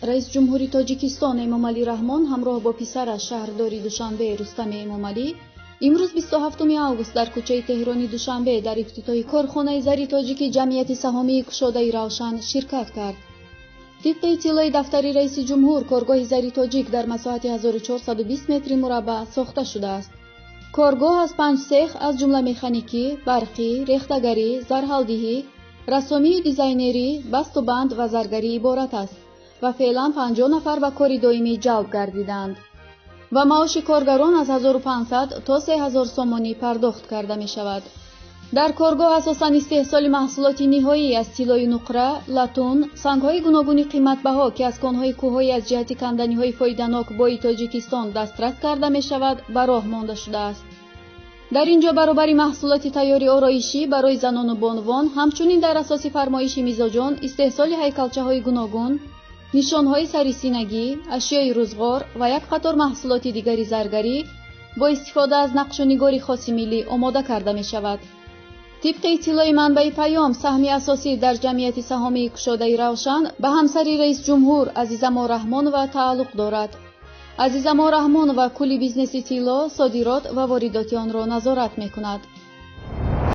رئیس جمهوری تاجیکستان امامعلی رحمان همراه با پسرش شهرداری دوشنبه رستم امامعلی امروز 27 آگوست در کوچه تهرانی دوشنبه در افتتاح کارخانه زری تاجیک جمعیت سهامی گشاده روشن شرکت کرد. طبق اطلاع دفتر رئیس جمهور، کارگاه زری تاجیک در مساحت 1420 متر مربع ساخته شده است. کارگاه از 5 سیخ از جمله مکانیکی، برقی، ریختگری، زرحالدهی، رسامی و دیزاینری، بست و بند و زرگری عبارت است و فعلا 50 نفر به کار دائمی جلب گردیدند و معاش کارگران از 1500 تا 3000 سومانی پرداخت کرده می شود. در کارگاه اساساً استحصال محصولات نهایی از طلای نقره، لاتون، سنگ‌های گوناگون قیمت‌بها که از کان‌های کوه‌ای از جهت کندنی‌های فایده‌ناک با تاجیکستان دسترس کرده می شود به راه مانده شده است. در اینجا برابر محصولات تیاری آرایشی برای زنان و بانوان، همچنین در اساس فرمایش میزاجان استحصال هیکلچه‌های گوناگون، نشان‌های سریسینگی، اشیای روزگار و یک قطار محصولات دیگری زرگری با استفاده از نقش و نگار خاص ملی آماده کرده می شود. طبق اطلاع منبع پیام، سهم اساسی در جمعیت سهامی گشاده روشن به همسر رئیس جمهور عزیزما رحمان و تعلق دارد. عزیزما رحمان و کل بیزنس طلا، صادرات و واردات آن را نظارت می کند.